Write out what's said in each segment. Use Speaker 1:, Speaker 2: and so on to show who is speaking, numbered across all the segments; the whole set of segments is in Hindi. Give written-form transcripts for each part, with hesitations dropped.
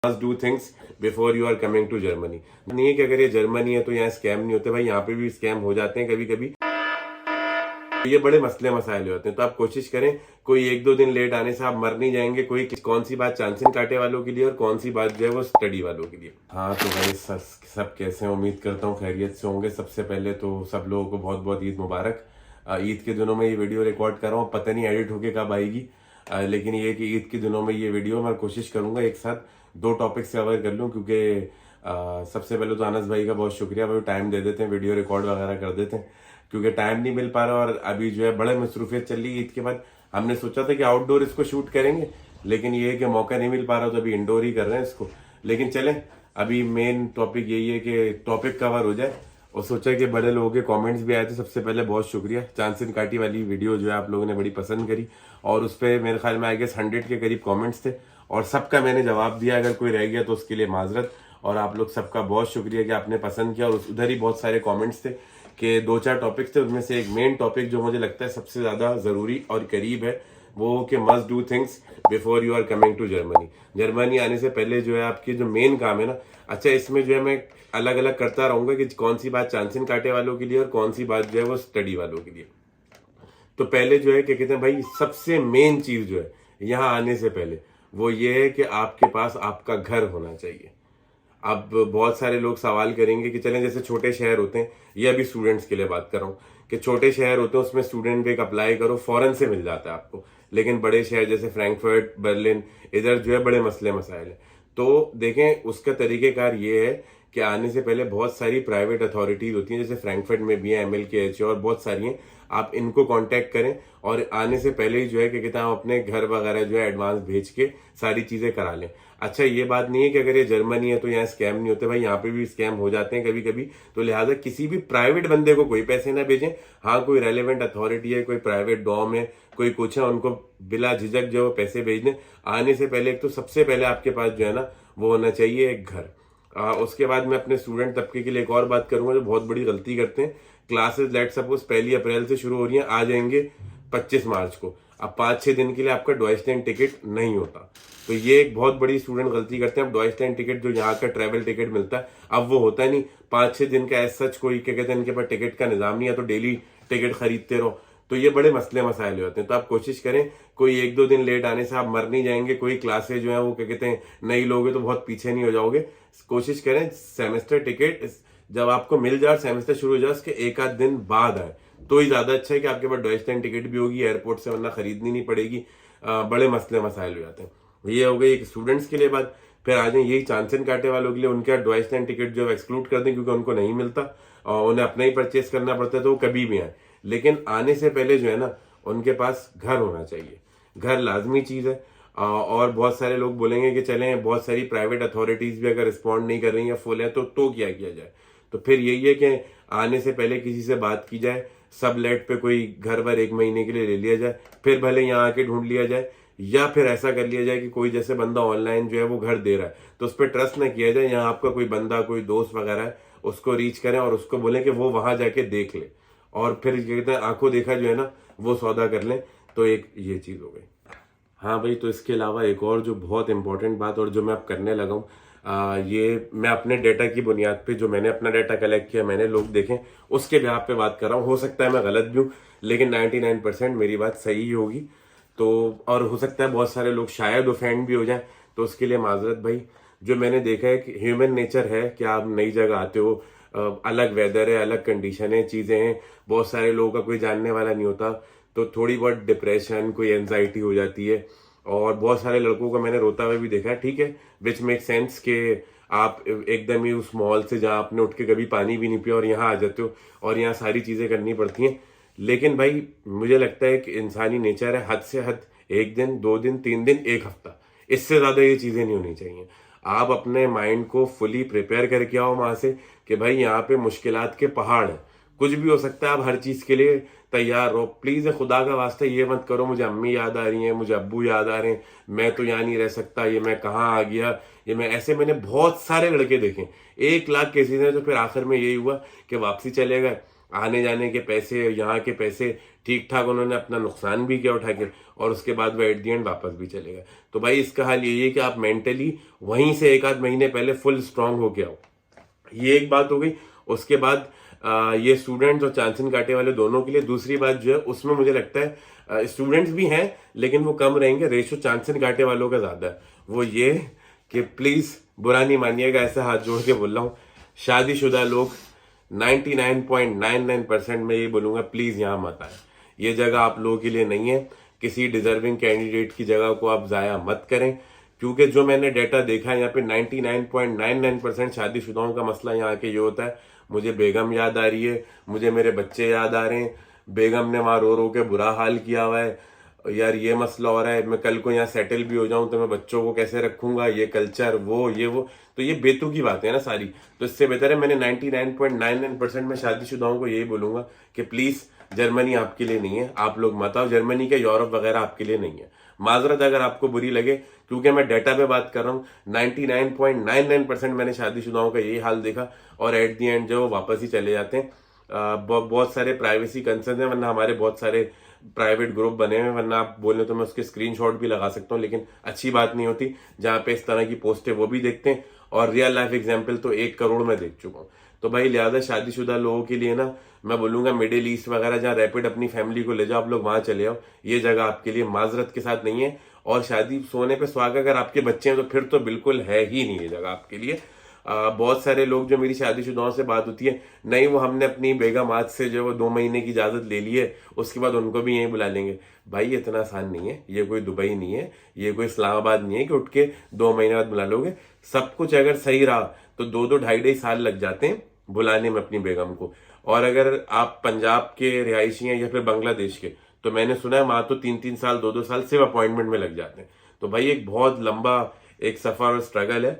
Speaker 1: must do things before you are coming to Germany। नहीं है कि अगर ये जर्मनी है तो यहाँ स्कैम नहीं होते, भाई यहाँ पे भी स्कैम हो जाते हैं कभी कभी। ये बड़े मसले मसाइल होते हैं, तो आप कोशिश करें कोई एक दो दिन लेट आने से आप मर नहीं जाएंगे। कोई कौन सी बात चांसिन काटे वालों के लिए और कौन सी बात जो है वो स्टडी वालों के लिए। हाँ तो भाई सब कैसे हैं, उम्मीद करता हूँ खैरियत से होंगे। सबसे पहले तो सब लोगों को बहुत बहुत ईद मुबारक। ईद के दिनों में ये वीडियो रिकॉर्ड कर रहा हूँ, पता नहीं एडिट होके कब आएगी, लेकिन ये कि ईद के दिनों में ये वीडियो मैं कोशिश करूंगा एक साथ दो टॉपिक से कवर कर लूँ। क्योंकि सबसे पहले तो अनस भाई का बहुत शुक्रिया, भाई टाइम दे देते हैं, वीडियो रिकॉर्ड वगैरह कर देते हैं, क्योंकि टाइम नहीं मिल पा रहा और अभी जो है बड़े मसरूफियत चल रही है। ईद के बाद हमने सोचा था कि आउटडोर इसको शूट करेंगे, लेकिन ये है कि मौका नहीं मिल पा रहा, तो अभी इंडोर ही कर रहे हैं इसको। लेकिन चलें, अभी मेन टॉपिक यही है कि टॉपिक कवर हो जाए, और सोचा कि बड़े लोगों के कमेंट्स भी आए थे। सबसे पहले बहुत शुक्रिया, चांसिन काटी वाली वीडियो जो है आप लोगों ने बड़ी पसंद करी, और उस पर मेरे ख्याल में आई गेस 100 के करीब कमेंट्स थे, और सबका मैंने जवाब दिया। अगर कोई रह गया तो उसके लिए माजरत, और आप लोग सबका बहुत शुक्रिया कि आपने पसंद किया। और उधर ही बहुत सारे कमेंट्स थे कि दो चार टॉपिक्स थे, उनमें से एक मेन टॉपिक जो मुझे लगता है सबसे ज़्यादा ज़रूरी और करीब है, वो कि must do things before you are coming to Germany. Germany आने से पहले जो है आपकी जो मेन काम है ना, अच्छा इसमें जो है मैं अलग अलग करता रहूँगा कि कौन सी बात चांसिन काटे वालों के लिए और कौन सी बात जो है वो स्टडी वालों के लिए। तो पहले जो है क्या कहते हैं भाई, सबसे मेन चीज़ जो है यहाँ आने से पहले वो ये है कि आपके पास आपका घर होना चाहिए। अब बहुत सारे लोग सवाल करेंगे कि चलें जैसे छोटे शहर होते हैं, ये अभी स्टूडेंट्स के लिए बात कर रहा हूँ कि छोटे शहर होते हैं उसमें स्टूडेंट एक अप्लाई करो फौरन से मिल जाता है आपको, लेकिन बड़े शहर जैसे फ्रैंकफर्ट, बर्लिन, इधर जो है बड़े मसले मसाइल हैं। तो देखें उसका तरीक़ेकार ये है कि आने से पहले बहुत सारी प्राइवेट अथॉरिटीज़ होती हैं, जैसे फ्रैंकफर्ट में भी है, MLKH और बहुत सारी हैं, आप इनको कांटेक्ट करें और आने से पहले ही जो है कि कहते हैं आप अपने घर वगैरह जो है एडवांस भेज के सारी चीज़ें करा लें। अच्छा ये बात नहीं है कि अगर ये जर्मनी है तो यहाँ स्कैम नहीं होते, भाई यहाँ पे भी स्कैम हो जाते हैं कभी कभी। तो लिहाजा किसी भी प्राइवेट बंदे को कोई पैसे ना भेजें। हाँ कोई रेलेवेंट अथॉरिटी है, कोई प्राइवेट डॉम है, कोई कुछ है, उनको बिला झिझक जो है पैसे भेज दें। आने से पहले एक तो सबसे पहले आपके पास जो है ना वो होना चाहिए एक घर। उसके बाद मैं अपने स्टूडेंट तबके के लिए एक और बात करूंगा जो बहुत बड़ी गलती करते हैं। क्लासेस लेट सपोज 1 अप्रैल से शुरू हो रही हैं, आ जाएंगे 25 मार्च को। अब 5-6 दिन के लिए आपका डॉइचलैंड टिकट नहीं होता, तो ये एक बहुत बड़ी स्टूडेंट गलती करते हैं। अब डॉइचलैंड टिकट जो यहाँ का ट्रैवल टिकट मिलता है, अब वो होता नहीं 5-6 दिन का। एज सच कोई क्या कहते हैं इनके पास टिकट का निज़ाम नहीं है, तो डेली टिकट खरीदते रहो, तो ये बड़े मसले मसाइल होते हैं। तो आप कोशिश करें कोई एक दो दिन लेट आने से आप मर नहीं जाएंगे। कोई क्लासेज जो है वो क्या कहते हैं नहीं लोगे तो बहुत पीछे नहीं हो जाओगे। कोशिश करें सेमेस्टर टिकट जब आपको मिल जाए, सेमेस्टर शुरू हो जाए उसके एक आध दिन बाद आए तो ही ज्यादा अच्छा है कि आपके पास डॉइचलैंड टिकट भी होगी एयरपोर्ट से, वरना खरीदनी नहीं पड़ेगी। बड़े मसले मसाइल हो जाते हैं। ये हो गई एक स्टूडेंट्स के लिए बात। फिर आ जाए यही चांसिन काटे वालों के लिए, उनका डॉइचलैंड टिकट जो एक्सक्लूड कर दें क्योंकि उनको नहीं मिलता और उन्हें अपना ही परचेस करना पड़ता है, तो वो कभी भी आए। लेकिन आने से पहले जो है ना उनके पास घर होना चाहिए। घर लाजमी चीज़ है। और बहुत सारे लोग बोलेंगे कि चलें बहुत सारी प्राइवेट अथॉरिटीज़ भी अगर रिस्पॉन्ड नहीं कर रही या फुल है तो क्या किया जाए। तो फिर यही है कि आने से पहले किसी से बात की जाए, सब लेट पे कोई घर भर 1 महीने के लिए ले लिया जाए, फिर भले यहाँ आके ढूंढ लिया जाए, या फिर ऐसा कर लिया जाए कि कोई जैसे बंदा ऑनलाइन जो है वो घर दे रहा है तो उस पर ट्रस्ट ना किया जाए। यहाँ आपका कोई बंदा कोई दोस्त वगैरह है उसको रीच करें और उसको बोलें कि वो वहां जाके देख ले, और फिर कहते हैं आंखों देखा जो है ना वो सौदा कर लें। तो एक ये चीज़ हो गई। हाँ भाई, तो इसके अलावा एक और जो बहुत इंपॉर्टेंट बात और जो मैं अब करने लगा हूँ, ये मैं अपने डेटा की बुनियाद पे जो मैंने अपना डेटा कलेक्ट किया, मैंने लोग देखें उसके बिहार पे बात कर रहा हूँ। हो सकता है मैं गलत भी हूँ, लेकिन 99% मेरी बात सही ही होगी। तो और हो सकता है बहुत सारे लोग शायद ऑफेंड भी हो जाएं, तो उसके लिए माजरत भाई। जो मैंने देखा है कि ह्यूमन नेचर है कि आप नई जगह आते हो, अलग वेदर है, अलग कंडीशन है, चीज़ें हैं, बहुत सारे लोगों का कोई जानने वाला नहीं होता, तो थोड़ी बहुत डिप्रेशन, कोई एंजाइटी हो जाती है। और बहुत सारे लड़कों को मैंने रोता हुआ भी देखा है, ठीक है, विच मेक सेंस कि आप एकदम ही उस मॉल से जहाँ आपने उठ के कभी पानी भी नहीं पिया और यहाँ आ जाते हो और यहाँ सारी चीज़ें करनी पड़ती हैं। लेकिन भाई मुझे लगता है कि इंसानी नेचर है, हद से हद 1 दिन, 2 दिन, 3 दिन, 1 हफ्ता, इससे ज़्यादा ये चीज़ें नहीं होनी चाहिए। आप अपने माइंड को फुली प्रिपेयर करके आओ वहाँ से कि भाई यहाँ पे मुश्किलात के पहाड़ हैं, कुछ भी हो सकता है, आप हर चीज़ के लिए तैयार रहो। प्लीज़ खुदा का वास्ता ये मत करो मुझे अम्मी याद आ रही हैं, मुझे अब्बू याद आ रहे हैं, मैं तो यहाँ नहीं रह सकता, ये मैं कहाँ आ गया, ये मैं ऐसे। मैंने बहुत सारे लड़के देखे, 1 लाख केसेस हैं, तो फिर आखिर में यही हुआ कि वापसी चले गए। आने जाने के पैसे, यहाँ के पैसे ठीक ठाक उन्होंने अपना नुकसान भी किया उठा के, और उसके बाद वो एट दी एंड वापस भी चले गए। तो भाई इसका हाल यही है कि आप मेंटली वहीं से एक आध महीने पहले फुल स्ट्रांग होके आओ। ये एक बात हो गई। उसके बाद ये स्टूडेंट्स और चांसन कांटे वाले दोनों के लिए दूसरी बात जो है, उसमें मुझे लगता है स्टूडेंट्स भी हैं लेकिन वो कम रहेंगे, रेशो चांसन कांटे वालों का ज्यादा है। वो ये कि प्लीज बुरा नहीं मानिएगा, ऐसा हाथ जोड़ के बोल रहा हूँ, शादीशुदा लोग 99.99% में ये बोलूंगा प्लीज यहाँ मत आए। ये जगह आप लोगों के लिए नहीं है। किसी डिजर्विंग कैंडिडेट की जगह को आप जाया मत करें, क्योंकि जो मैंने डेटा देखा है यहाँ पे 99.99% शादीशुदाओं का मसला यहाँ के ये होता है, मुझे बेगम याद आ रही है, मुझे मेरे बच्चे याद आ रहे हैं, बेगम ने वहां रो रो के बुरा हाल किया हुआ है, यार ये मसला हो रहा है, मैं कल को यहाँ सेटल भी हो जाऊं तो मैं बच्चों को कैसे रखूंगा, ये कल्चर वो तो ये बेतुकी बातें हैं ना सारी। तो इससे बेहतर है, मैंने 99.99% में शादीशुदाओं को यही बोलूंगा कि प्लीज जर्मनी आपके लिए नहीं है, आप लोग मत आओ। जर्मनी के यूरोप वगैरह आपके लिए नहीं है। माजरत अगर आपको बुरी लगे, क्योंकि मैं डेटा पे बात कर रहा हूँ, 99.99% मैंने शादीशुदाओं का यही हाल देखा, और एट दी एंड जो वापस ही चले जाते हैं। बहुत सारे प्राइवेसी कंसर्न है, वरना हमारे बहुत सारे प्राइवेट ग्रुप बने हुए, वरना आप बोले तो मैं उसके स्क्रीनशॉट भी लगा सकता हूँ, लेकिन अच्छी बात नहीं होती जहाँ पे इस तरह की पोस्टें वो भी देखते हैं। और रियल लाइफ एग्जाम्पल तो 1 करोड़ में देख चुका हूँ। तो भाई लिहाजा शादीशुदा लोगों के लिए ना मैं बोलूंगा मिडिल ईस्ट वगैरह जहाँ रैपिड अपनी फैमिली को ले जाओ, आप लोग वहां चले आओ। ये जगह आपके लिए माजरत के साथ नहीं है। और शादी सोने पे सुहागा अगर आपके बच्चे हैं तो फिर तो बिल्कुल है ही नहीं ये जगह आपके लिए। बहुत सारे लोग जो मेरी शादीशुदाओं से बात होती है, नहीं वो हमने अपनी बेगम आज से जो 2 महीने की इजाजत ले ली है, उसके बाद उनको भी यहीं बुला लेंगे। भाई इतना आसान नहीं है, ये कोई दुबई नहीं है, ये कोई इस्लामाबाद नहीं है कि उठ के 2 महीने बाद बुला लोगे। सब कुछ अगर सही रहा तो 2-2 ढाई साल लग जाते हैं बुलाने में अपनी बेगम को। और अगर आप पंजाब के रिहायशी हैं या फिर बांग्लादेश के, तो मैंने सुना है वहां तो 3-3 साल 2-2 साल सिर्फ अपॉइंटमेंट में लग जाते हैं। तो भाई एक बहुत लंबा एक सफर और स्ट्रगल है।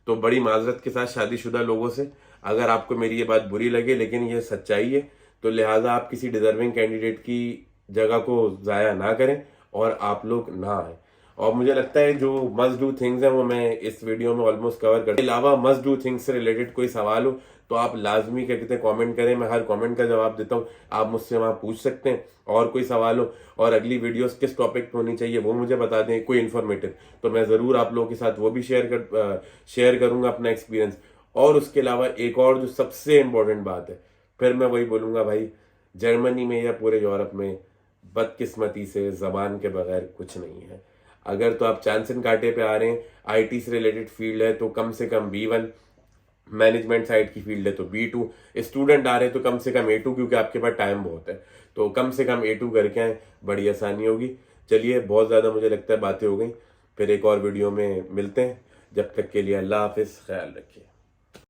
Speaker 1: तो बड़ी माजरत के साथ शादीशुदा लोगों से, अगर आपको मेरी ये बात बुरी लगे लेकिन ये सच्चाई है, तो लिहाजा आप किसी डिजर्विंग कैंडिडेट की जगह को जाया ना करें और आप लोग ना आए। और मुझे लगता है जो मस्ट डू थिंग्स है वो मैं इस वीडियो में ऑलमोस्ट कवर कर। अलावा मस्ट डू थिंग्स से रिलेटेड कोई सवाल हो तो आप लाजमी क्या कहते हैं कमेंट करें, मैं हर कमेंट का जवाब देता हूँ। आप मुझसे वहां पूछ सकते हैं। और कोई सवाल हो और अगली वीडियोस किस टॉपिक पे होनी चाहिए वो मुझे बता दें, कोई इन्फॉर्मेटिव, तो मैं जरूर आप लोगों के साथ वो भी शेयर करूंगा अपना एक्सपीरियंस। और उसके अलावा एक और जो सबसे इम्पोर्टेंट बात है, फिर मैं वही बोलूंगा भाई, जर्मनी में या पूरे यूरोप में बदकिस्मती से जबान के बगैर कुछ नहीं है। अगर तो आप चांसन कांटे पे आ रहे हैं, आईटी से रिलेटेड फील्ड है तो कम से कम B1, मैनेजमेंट साइड की फील्ड है तो B2, स्टूडेंट आ रहे हैं तो कम से कम A2, क्योंकि आपके पास टाइम बहुत है, तो कम से कम A2 करके आए, बड़ी आसानी होगी। चलिए बहुत ज्यादा मुझे लगता है बातें हो गई, फिर एक और वीडियो में मिलते हैं। जब तक के लिए अल्लाह हाफिज, ख्याल रखिए।